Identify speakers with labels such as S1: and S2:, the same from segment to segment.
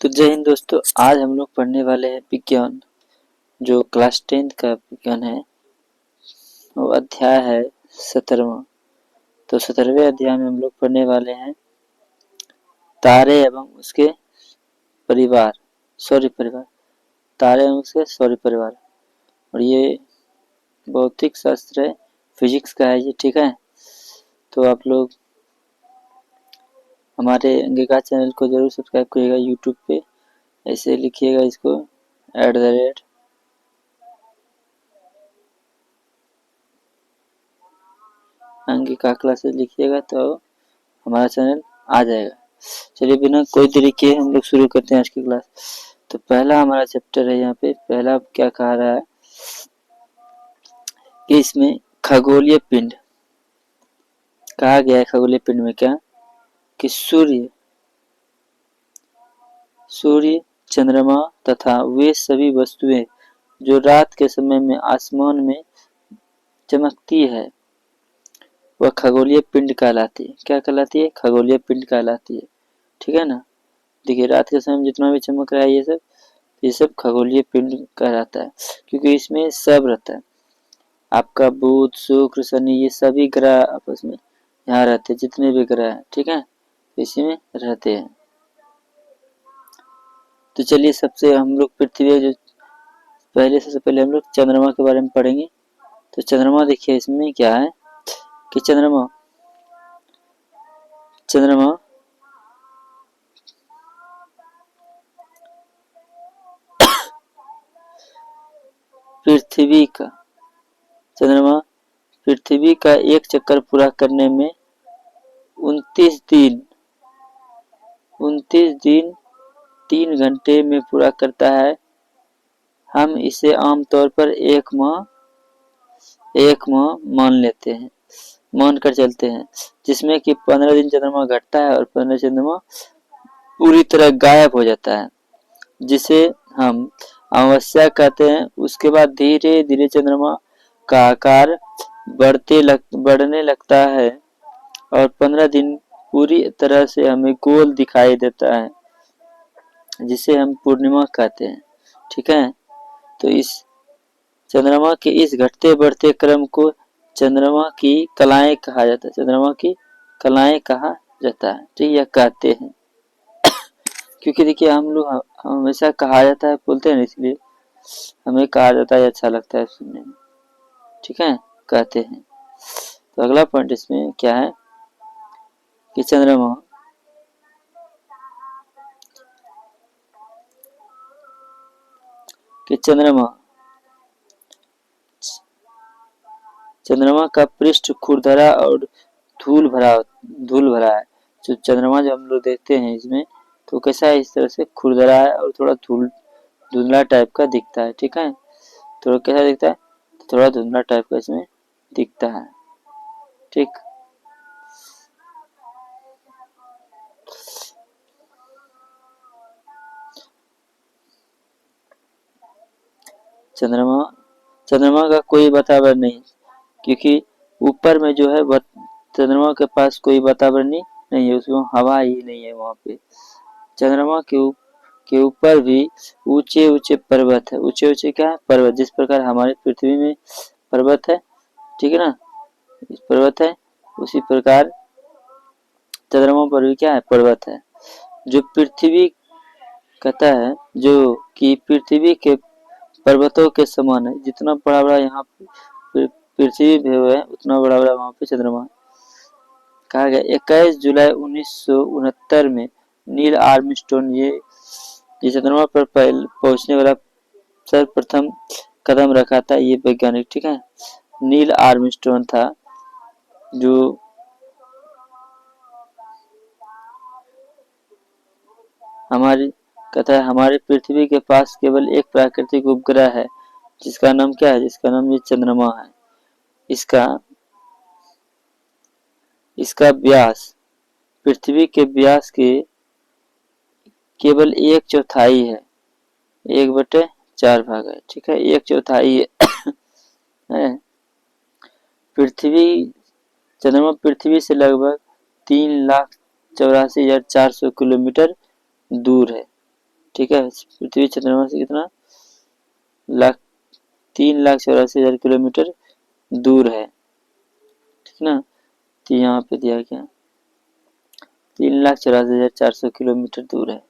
S1: तो जय हिंद दोस्तों, आज हम लोग पढ़ने वाले हैं विज्ञान। जो क्लास 10th का विज्ञान है वो अध्याय है 17वां। तो 17वें अध्याय में हम लोग पढ़ने वाले हैं तारे एवं उसके परिवार तारे एवं उसके सौर परिवार। और ये भौतिक शास्त्र है, फिजिक्स का है ये, ठीक है। तो आप लोग हमारे अंगिका चैनल को जरूर सब्सक्राइब करिएगा यूट्यूब पे। ऐसे लिखिएगा इसको @ अंगिका क्लासेस लिखिएगा तो हमारा चैनल आ जाएगा। चलिए बिना कोई देरी किए हम लोग शुरू करते हैं आज की क्लास। तो पहला हमारा चैप्टर है, यहाँ पे पहला क्या कहा रहा है कि इसमें खगोलीय पिंड कहा गया है। खगोलीय पिंड में क्या कि सूर्य, चंद्रमा तथा वे सभी वस्तुएं जो रात के समय में आसमान में चमकती है वह खगोलीय पिंड कहलाती है। क्या कहलाती है? खगोलीय पिंड कहलाती है, ठीक है ना। देखिए रात के समय में जितना भी चमक रहा है ये सब खगोलीय पिंड कहलाता है, क्योंकि इसमें सब रहता है। आपका बुध, शुक्र, शनि ये सभी ग्रह आपस में यहाँ रहते हैं, जितने भी ग्रह हैं, ठीक है, इसी में रहते हैं। तो चलिए सबसे हम लोग पृथ्वी जो सबसे पहले हम लोग चंद्रमा के बारे में पढ़ेंगे। तो चंद्रमा देखिए इसमें क्या है कि चंद्रमा पृथ्वी का एक चक्कर पूरा करने में 29 दिन 3 घंटे में पूरा करता है। हम इसे आमतौर पर एक माह मान कर चलते हैं, जिसमें कि 15 दिन चंद्रमा घटता है और 15 चंद्रमा पूरी तरह गायब हो जाता है, जिसे हम अमावस्या कहते हैं। उसके बाद धीरे धीरे चंद्रमा का आकार बढ़ने लगता है और 15 दिन पूरी तरह से हमें गोल दिखाई देता है, जिसे हम पूर्णिमा कहते हैं, ठीक है। तो इस चंद्रमा के इस घटते बढ़ते क्रम को चंद्रमा की कलाएं कहा जाता है, ठीक, यह कहते हैं। क्योंकि देखिए हम लोग हमेशा कहा जाता है बोलते हैं, इसलिए हमें कहा जाता है, अच्छा लगता है सुनने में, ठीक है, कहते हैं। तो अगला पॉइंट इसमें क्या है कि चंद्रमा का पृष्ठ खुरदरा और धूल भरा है। जो चंद्रमा जो हम लोग देखते हैं इसमें तो कैसा है, इस तरह से खुरदरा है और थोड़ा धुंधला टाइप का दिखता है, ठीक है। थोड़ा कैसा दिखता है, थोड़ा धुंधला टाइप का इसमें दिखता है, ठीक। चंद्रमा का कोई वातावरण नहीं, क्योंकि ऊपर में जो है चंद्रमा के पास कोई वातावरण नहीं है, उसमें हवा ही नहीं है वहाँ पे। चंद्रमा के ऊपर भी ऊंचे ऊंचे पर्वत है। ऊंचे क्या है? पर्वत। जिस प्रकार हमारे पृथ्वी में पर्वत है, ठीक है ना, इस पर्वत है, उसी प्रकार चंद्रमा पर भी क्या है? पर्वत है। जो पृथ्वी कहता है जो कि पृथ्वी के पर्वतों के समान है। जितना बड़ा बड़ा यहाँ पृथ्वी है उतना बड़ा बड़ा वहाँ पे चंद्रमा है। कहा गया 21 जुलाई 1969 में नील आर्मस्ट्रॉन्ग ये चंद्रमा पर पहुंचने वाला सर्वप्रथम कदम रखा था ये वैज्ञानिक, ठीक है। नील आर्मस्ट्रॉन्ग था जो कहता है हमारे पृथ्वी के पास केवल एक प्राकृतिक उपग्रह है, जिसका नाम क्या है? जिसका नाम ये चंद्रमा है। इसका व्यास पृथ्वी के व्यास के केवल 1/4 है, 1/4 भाग है, ठीक है, 1/4 है। चंद्रमा पृथ्वी से लगभग 3,84,400 किलोमीटर दूर है, ठीक है। पृथ्वी चंद्रमा से कितना 3,84,000 किलोमीटर दूर है, ठीक ना। तो यहाँ पे दिया गया 3,84,400 किलोमीटर दूर है।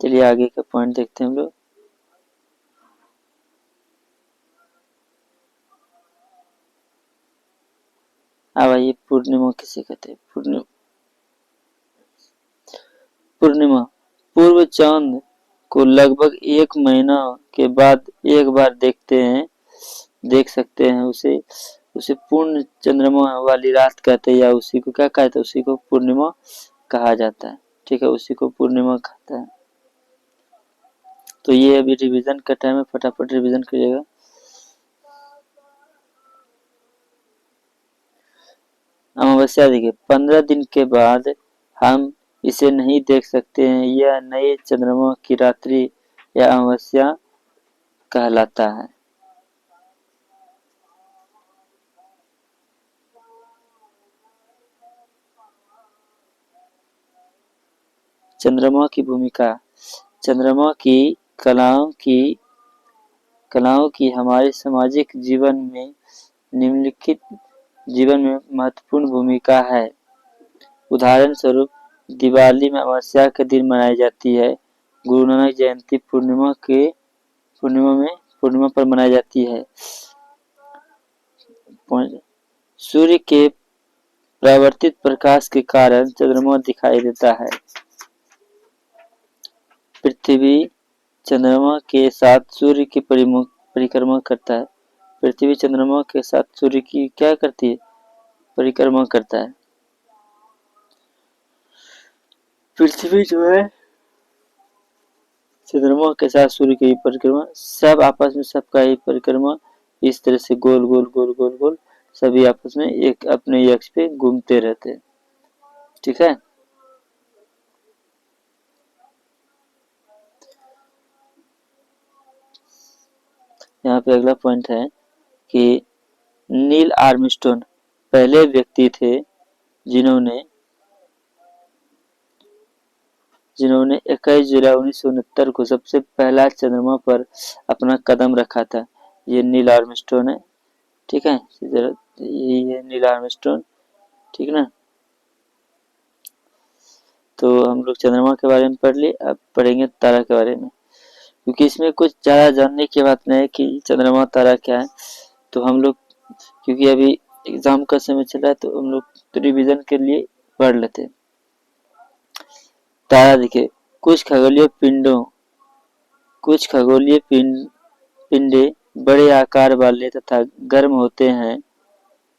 S1: चलिए आगे का पॉइंट देखते हैं हम लोग। अब आइए पूर्णिमा किसे कहते हैं। पूर्णिमा पूर्व चांद को लगभग 1 महीना के बाद एक बार देख सकते हैं। उसे पूर्ण चंद्रमा वाली रात कहते हैं, या उसी को क्या कहते हैं, उसी को पूर्णिमा कहा जाता है, ठीक है, उसी को पूर्णिमा कहता है। तो ये अभी रिवीजन का टाइम है, फटाफट रिवीजन करिएगा। अमावस्या देखिए 15 दिन के बाद हम इसे नहीं देख सकते हैं, यह नए चंद्रमा की रात्रि या अमावस्या कहलाता है। चंद्रमा की भूमिका, चंद्रमा की कलाओं की हमारे सामाजिक जीवन में निम्नलिखित महत्वपूर्ण भूमिका है। उदाहरण स्वरूप दिवाली में अमावस्या के दिन मनाई जाती है। गुरु नानक जयंती पूर्णिमा पर मनाई जाती है। सूर्य के परावर्तित प्रकाश के कारण चंद्रमा दिखाई देता है। पृथ्वी चंद्रमा के साथ सूर्य की परिक्रमा करता है। पृथ्वी चंद्रमा के साथ सूर्य की क्या करती है, परिक्रमा करता है। पृथ्वी जो है चंद्रमा के साथ सूर्य की परिक्रमा, सब आपस में सबका ही परिक्रमा इस तरह से गोल गोल गोल गोल गोल सभी आपस में एक अपने अक्ष पे घूमते रहते हैं, ठीक है। यहाँ पे अगला पॉइंट है कि नील आर्मस्ट्रॉन्ग पहले व्यक्ति थे जिन्होंने 21 जुलाई 1969 को सबसे पहला चंद्रमा पर अपना कदम रखा था। ये नील आर्मस्ट्रॉन्ग है, ठीक है, यही है नील आर्मस्ट्रॉन्ग, ठीक ना। तो हम लोग चंद्रमा के बारे में पढ़ लिए, अब पढ़ेंगे तारा के बारे में, क्योंकि इसमें कुछ ज़्यादा जानने की बात नहीं है कि चंद्रमा तारा क्या है। तो हम लोग क्योंकि अभी एग्जाम का समय चल रहा है तो हम लोग तो रिविजन के लिए पढ़ लेते हैं। तारा देखिए कुछ खगोलीय पिंडे बड़े आकार वाले तथा गर्म होते हैं।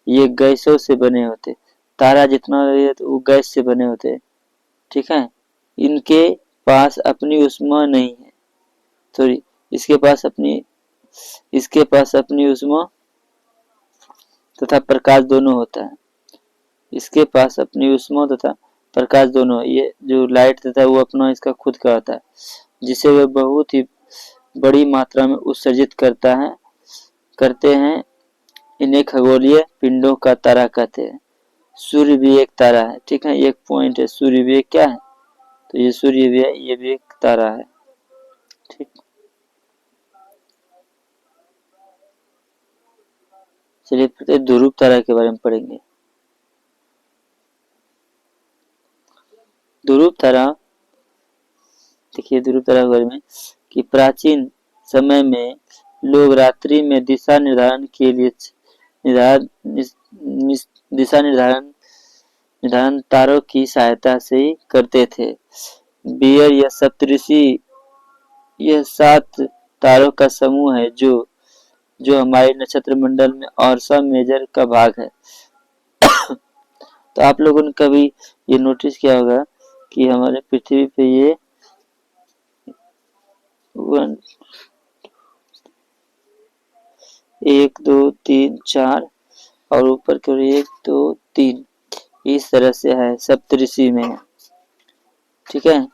S1: ये गैसों से बने होते, तारा जितना है तो वो गैस से बने होते हैं, ठीक है। इनके पास अपनी ऊष्मा नहीं है, सॉरी इसके पास अपनी ऊष्मा तथा प्रकाश दोनों होता है। इसके पास अपनी ऊष्मा तथा प्रकाश दोनों, ये जो लाइट तथा वो अपना इसका खुद का होता है, जिसे वह बहुत ही बड़ी मात्रा में उत्सर्जित करते हैं। इन्हें खगोलीय पिंडों का तारा कहते हैं। सूर्य भी एक तारा है, ठीक है, एक पॉइंट है, सूर्य भी एक क्या है, तो ये सूर्य भी है, ये भी एक तारा है, ठीक। चलिए ध्रुव तारा के बारे में पढ़ेंगे। ध्रुव तारा देखिए, ध्रुव तारा के बारे में कि प्राचीन समय में लोग रात्रि में दिशा निर्धारण के लिए दिशा निर्धारण तारों की सहायता से करते थे। बियर या सप्तऋषि यह 7 तारों का समूह है जो हमारे नक्षत्र मंडल में औरसा मेजर का भाग है। तो आप लोगों ने कभी ये नोटिस किया होगा कि हमारे पृथ्वी पे ये 1 2 3 4 और ऊपर की ओर 1 2 3 इस तरह से है, सप्तऋषि में है, ठीक है।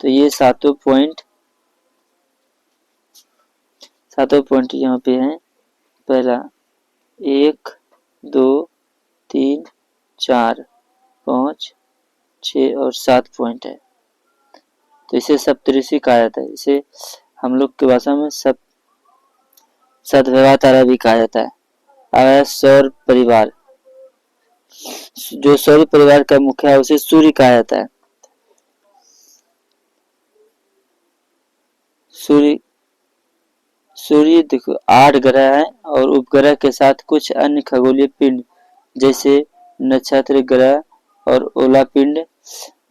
S1: तो ये सातों पॉइंट यहाँ पे हैं। पहला 1 2 3 4 5 6 और 7 पॉइंट है, तो इसे सप्तऋषि कहा जाता है। इसे हम लोग की भाषा में सतविवाह तारा भी कहा जाता है। आया सौर परिवार, जो सौर परिवार का मुखिया है उसे सूर्य कहा जाता है। सूर्य देखो 8 ग्रह है और उपग्रह के साथ कुछ अन्य खगोलीय पिंड जैसे नक्षत्र ग्रह और ओला पिंड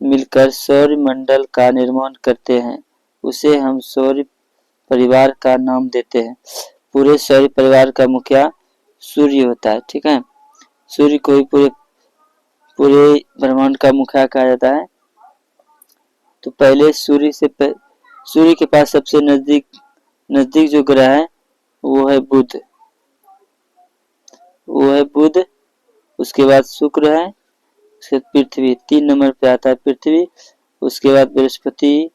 S1: मिलकर सौर मंडल का निर्माण करते हैं। उसे हम सौर परिवार का नाम देते हैं। पूरे सौर परिवार का मुखिया सूर्य होता है। ठीक है, सूर्य को ही पूरे ब्रह्मांड का मुखिया कहा जाता है। तो पहले सूर्य के पास सबसे नजदीक जो ग्रह है वो है बुध। उसके बाद शुक्र है, उसके बाद पृथ्वी 3 नंबर पे आता है पृथ्वी। उसके बाद बृहस्पति,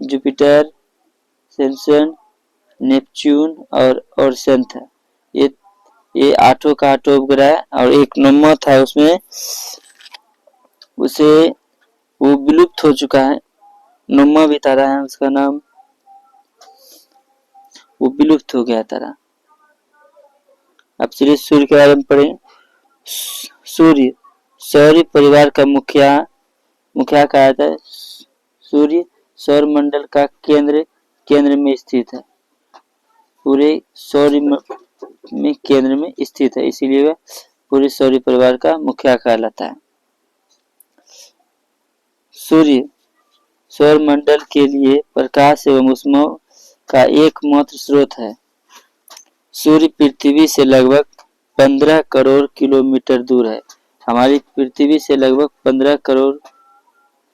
S1: जुपिटर, सैटर्न, नेपच्यून और सेंथ है। ये 8 का 8 उपग्रह है और एक 9वां था उसमें, वो विलुप्त हो चुका है। 9वां भी तारा है, उसका नाम वो विलुप्त हो गया तारा। अब चलिए सूर्य के बारे में पढ़ें। सूर्य सौर परिवार का मुखिया कहा जाता है। सूर्य सौर मंडल का केंद्र में स्थित है। पूरे सौर में केंद्र में स्थित है, इसीलिए वह पूरे सौर परिवार का मुखिया कहलाता है। सूर्य सौर मंडल के लिए प्रकाश एवं ऊष्मा का एकमात्र स्रोत है। सूर्य पृथ्वी से लगभग 15 करोड़ किलोमीटर दूर है। हमारी पृथ्वी से लगभग 15 करोड़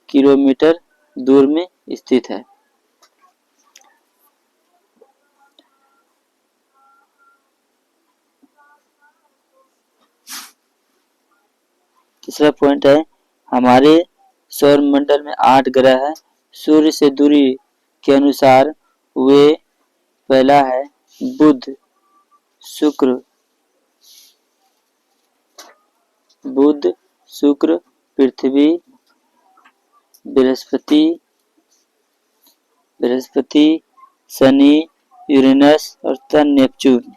S1: किलोमीटर दूर में स्थित है। तीसरा पॉइंट है, हमारे सौर मंडल में 8 ग्रह है। सूर्य से दूरी के अनुसार वे पहला है बुध, शुक्र, पृथ्वी, बृहस्पति, शनि, यूरेनस और नेपच्यून।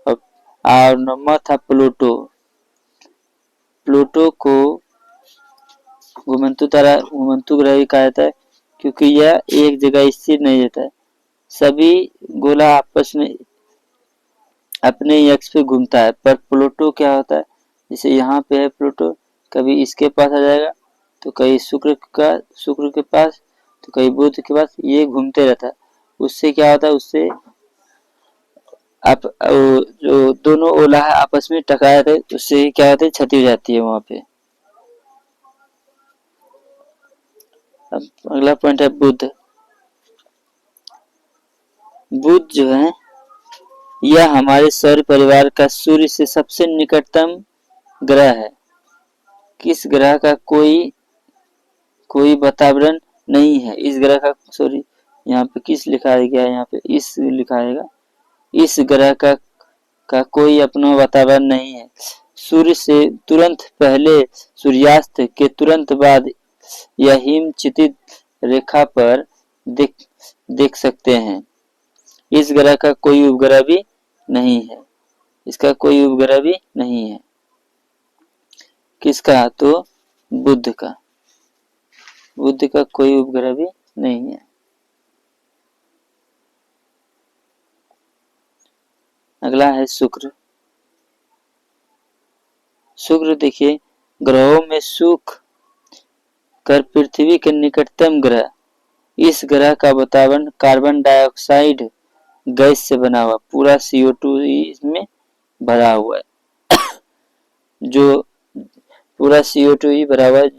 S1: और 9वां था प्लूटो को घुमंतु ग्रह भी कहा जाता है, क्योंकि यह एक जगह स्थिर नहीं रहता है। सभी गोला आपस में अपने अक्ष पे घूमता है। पर प्लूटो क्या होता है, जैसे यहाँ पे है प्लूटो, कभी इसके पास आ जाएगा तो कहीं शुक्र के पास तो कहीं बुध के पास, ये घूमते रहता है। उससे क्या होता है, उससे जो दोनों ओला है आपस में टकरा जाते हैं, उससे क्या होता है, क्षति हो जाती है वहां पे। अब अगला पॉइंट है बुध जो है यह हमारे सौर परिवार का सूर्य से सबसे निकटतम ग्रह है। किस ग्रह का कोई वातावरण नहीं है। इस ग्रह का यहाँ पे किस लिखा गया है, यहाँ पे इस लिखा है। इस ग्रह का कोई अपना वातावरण नहीं है। सूर्य से तुरंत पहले सूर्यास्त के तुरंत बाद यह हिम क्षितिज रेखा पर देख सकते हैं। इस ग्रह का कोई उपग्रह भी नहीं है। इसका कोई उपग्रह भी नहीं है। किसका, तो बुध का कोई उपग्रह भी नहीं है। अगला है शुक्र देखिए, ग्रहों में सुख कर पृथ्वी के निकटतम ग्रह। इस ग्रह का वातावरण कार्बन डाइऑक्साइड गैस से बना हुआ, पूरा CO2 इसमें भरा हुआ है। जो पूरा CO2 ही भरा हुआ है,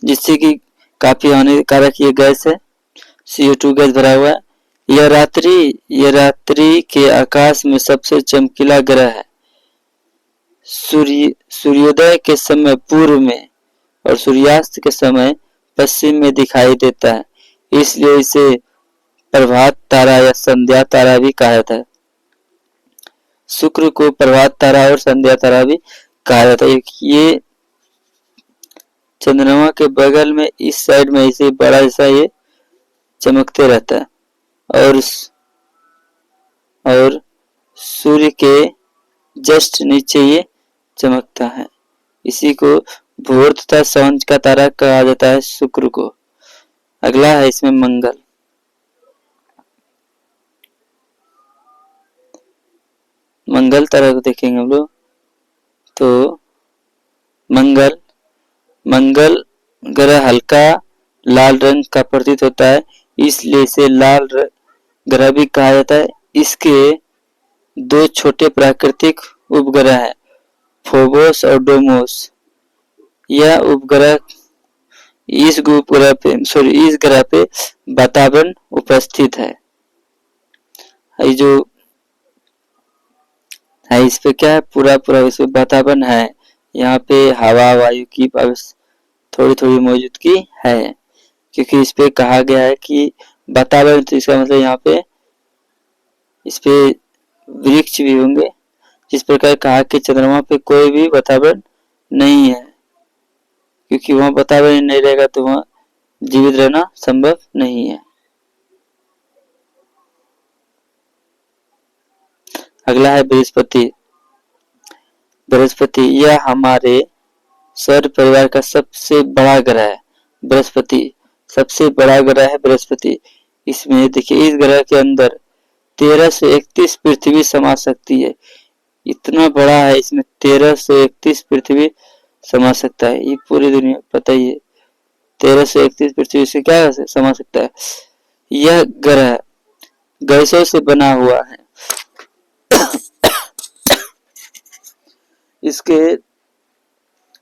S1: जिससे कि काफी हानिकारक ये गैस है। CO2 गैस भरा हुआ है। यह रात्रि के आकाश में सबसे चमकीला ग्रह है। सूर्योदय के समय पूर्व में और सूर्यास्त के समय पश्चिम में दिखाई देता है, इसलिए इसे प्रभात तारा या संध्या तारा भी कहा जाता है। शुक्र को प्रभात तारा और संध्या तारा भी कहा जाता है। ये चंद्रमा के बगल में इस साइड में ऐसे बड़ा जैसा ये चमकते रहता है और सूर्य के जस्ट नीचे ये चमकता है। इसी को भोर तथा सांझ का तारा कहा जाता है शुक्र को। अगला है इसमें मंगल। मंगल तारा को देखेंगे हम लोग तो मंगल ग्रह हल्का लाल रंग का प्रतीत होता है, इसलिए इसे लाल ग्रह भी कहा जाता है। इसके दो छोटे प्राकृतिक उपग्रह हैं, फोबोस और डोमोस। यह उपग्रह इस ग्रह पे वातावरण उपस्थित है। ये जो है इस पे क्या है, पूरा इसमें वातावरण है। यहाँ पे हवा वायु की थोड़ी थोड़ी मौजूदगी है, क्योंकि इस पे कहा गया है कि वातावरण, तो इसका मतलब यहाँ पे इस पे वृक्ष भी होंगे। जिस प्रकार कहा कि चंद्रमा पे कोई भी वातावरण नहीं है, क्योंकि वहाँ वातावरण नहीं रहेगा तो वहाँ जीवित रहना संभव नहीं है। अगला है बृहस्पति। बृहस्पति यह हमारे सौर परिवार का सबसे बड़ा ग्रह है। बृहस्पति सबसे बड़ा ग्रह है बृहस्पति। इसमें देखिए, इस ग्रह के अंदर 1331 पृथ्वी समा सकती है। इतना बड़ा है, इसमें 1331 पृथ्वी समा सकता है। ये पूरी दुनिया पता ही है, 1331 पृथ्वी से क्या समा सकता है। यह ग्रह गैसों से बना हुआ है। इसके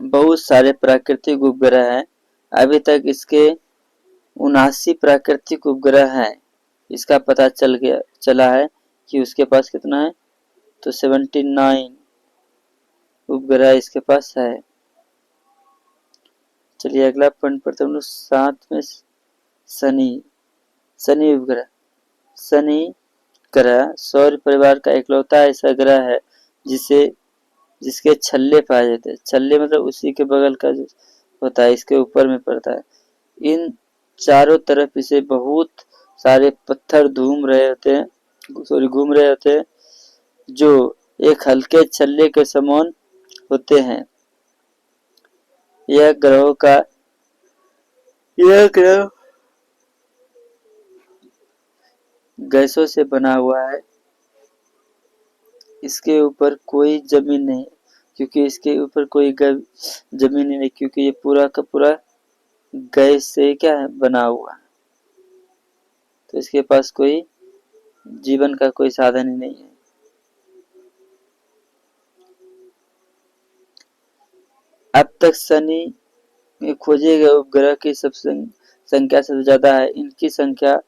S1: बहुत सारे प्राकृतिक उपग्रह हैं। अभी तक इसके 79 प्राकृतिक उपग्रह हैं। इसका पता चला है कि उसके पास कितना है, तो 79 उपग्रह इसके पास है। चलिए अगला पॉइंट पढ़ते हैं। 7 में शनि उपग्रह। शनि ग्रह सौर परिवार का इकलौता ऐसा ग्रह है जिसके छल्ले पाए जाते हैं। छल्ले मतलब उसी के बगल का जो होता है, इसके ऊपर में पड़ता है। इन चारों तरफ इसे बहुत सारे पत्थर घूम रहे होते हैं, जो एक हल्के छल्ले के समान होते हैं। यह ग्रह गैसों से बना हुआ है। इसके ऊपर कोई जमीन नहीं, क्योंकि इसके ऊपर कोई जमीन नहीं, क्योंकि ये पूरा का पूरा गैस से क्या है, बना हुआ है। तो इसके पास कोई जीवन का कोई साधन ही नहीं है। अब तक शनि में खोजे गए उपग्रह की संख्या सबसे ज्यादा है। इनकी संख्या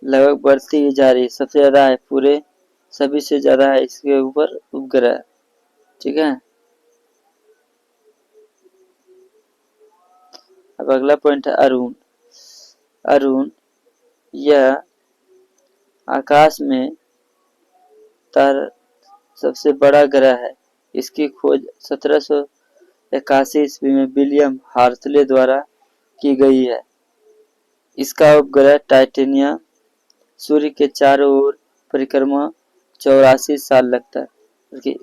S1: लगभग बढ़ती ही जा रही है। सबसे ज्यादा है, पूरे सभी से ज्यादा है इसके ऊपर उपग्रह। ठीक है। अब अगला पॉइंट है अरुण। अरुण यह आकाश में सबसे बड़ा ग्रह है। इसकी खोज 1781 ईस्वी में विलियम हार्टले द्वारा की गई है। इसका उपग्रह टाइटेनिया सूर्य के चारों ओर परिक्रमा 84 साल लगता है।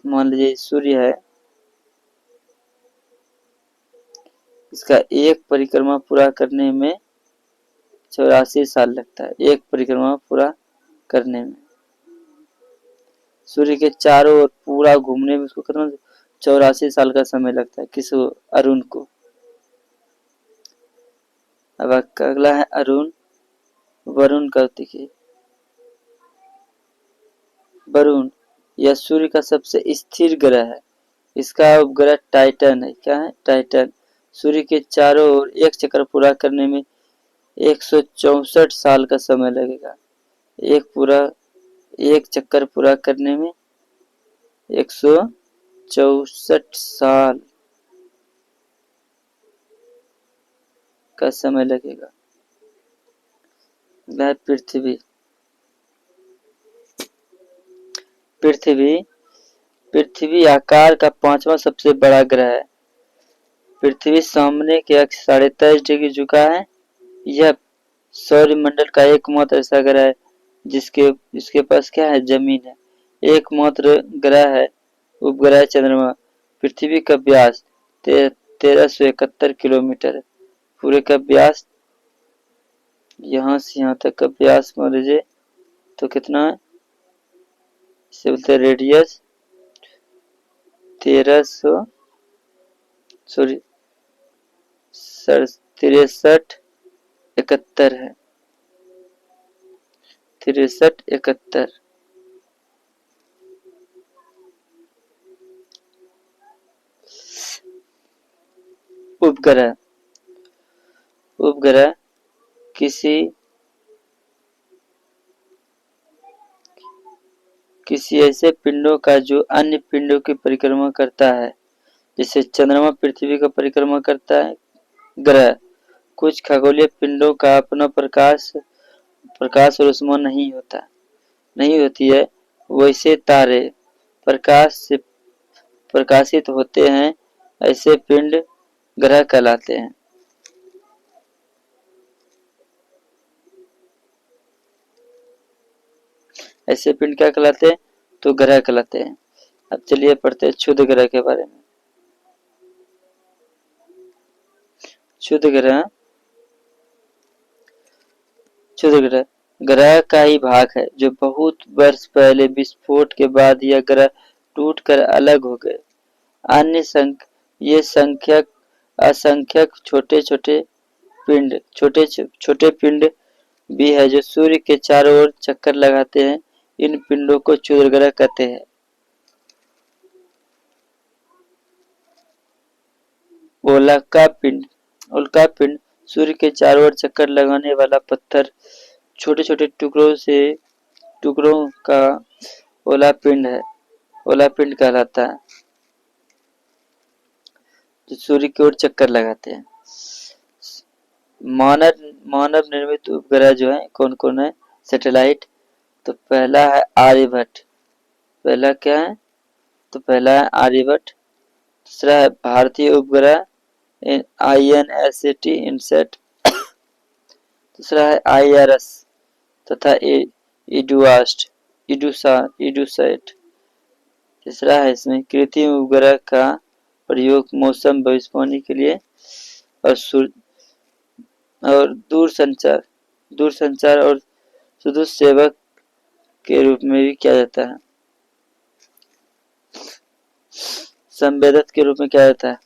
S1: मान लीजिए सूर्य है, इसका एक परिक्रमा पूरा करने में 84 साल लगता है। एक परिक्रमा पूरा करने में सूर्य के चारों ओर पूरा घूमने में उसको करना 84 साल का समय लगता है। किस अरुण को। अब अगला है अरुण। वरुण का देखिए, वरुण यह सूर्य का सबसे स्थिर ग्रह है। इसका उपग्रह टाइटन है। क्या है, टाइटन। सूर्य के चारों ओर एक चक्कर पूरा करने में 164 साल का समय लगेगा। एक चक्कर पूरा करने में 164 साल का समय लगेगा। पृथ्वी पृथ्वी आकार का 5वां सबसे बड़ा ग्रह है। पृथ्वी सामने के अक्ष 23.5 डिग्री झुका है। यह सौरमंडल का एकमात्र ऐसा ग्रह है इसके पास क्या है, जमीन है। एकमात्र ग्रह है उपग्रह चंद्रमा। पृथ्वी का व्यास 1371 किलोमीटर है। पूरे का व्यास, यहाँ से यहाँ तक का व्यास मान लीजिए तो कितना है, इसे बोलते हैं रेडियस 6371 है। 6371 उपग्रह किसी ऐसे पिंडों का जो अन्य पिंडों की परिक्रमा करता है। जैसे चंद्रमा पृथ्वी का परिक्रमा करता है ग्रह। कुछ खगोलीय पिंडों का अपना प्रकाश और ऊष्मा नहीं होती है। वैसे तारे प्रकाश से प्रकाशित होते हैं। ऐसे पिंड ग्रह कहलाते हैं। ऐसे पिंड क्या कहलाते हैं, तो ग्रह कहलाते हैं। अब चलिए पढ़ते हैं क्षुद्र ग्रह के बारे में। क्षुद्र ग्रह ग्रह का ही भाग है जो बहुत वर्ष पहले विस्फोट के बाद यह ग्रह टूटकर अलग हो गए। ये असंख्यक छोटे पिंड भी है जो सूर्य के चारों ओर चक्कर लगाते हैं। इन पिंडों को क्षुद्र ग्रह कहते हैं। उल्का पिंड सूर्य के चारों ओर चक्कर लगाने वाला पत्थर छोटे छोटे टुकड़ों का ओला पिंड कहलाता है, जो सूर्य की ओर चक्कर लगाते हैं। मानव निर्मित उपग्रह जो है कौन कौन है, सैटेलाइट। तो पहला है आर्यभट्ट। पहला क्या है, तो पहला है आर्यभट्ट। दूसरा है भारतीय उपग्रह INSAT इनसेट। दूसरा है IRS तथा इडूसैट। तीसरा है इसमें कृत्रिम उपग्रह का प्रयोग मौसम भविष्यवाणी के लिए और दूरसंचार और सुदूर सेवक के रूप में भी किया जाता है। संवेदक के रूप में किया जाता है।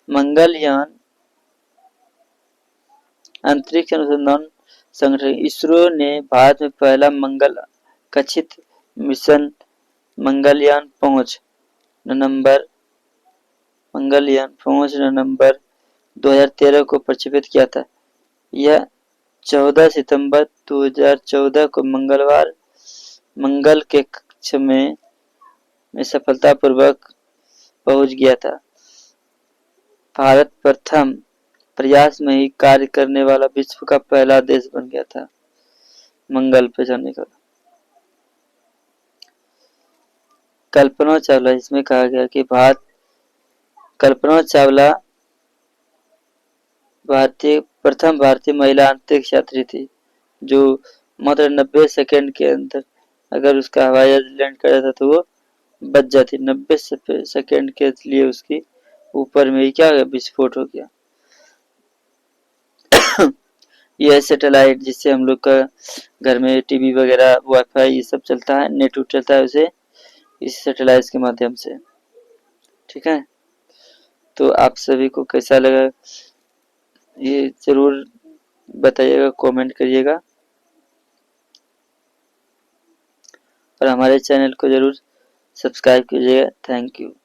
S1: मंगलयान अंतरिक्ष अनुसंधान संगठन इसरो ने भारत में पहला मंगल कक्षित मिशन मंगलयान 5 नवंबर 2013 को प्रक्षेपित किया था। यह 14 सितंबर 2014 को मंगलवार मंगल के कक्ष में सफलतापूर्वक पहुंच गया था। भारत प्रथम प्रयास में ही कार्य करने वाला विश्व का पहला देश बन गया था मंगल पे जाने का। कल्पना चावला, इसमें कहा गया कि कल्पना चावला प्रथम भारतीय महिला अंतरिक्ष यात्री थी, जो मात्र 90 सेकंड के अंदर अगर उसका हवाई जहाज लैंड कर जाता तो वो बच जाती। 90 सेकंड के लिए उसकी ऊपर में ही क्या हो गया, विस्फोट हो गया। यह सैटेलाइट जिससे हम लोग का घर में टीवी वगैरह वाईफाई ये सब चलता है, नेट चलता है, उसे इस सैटेलाइट के माध्यम से। ठीक है, तो आप सभी को कैसा लगा ये जरूर बताइएगा, कमेंट करिएगा और हमारे चैनल को जरूर सब्सक्राइब कीजिएगा। Thank you.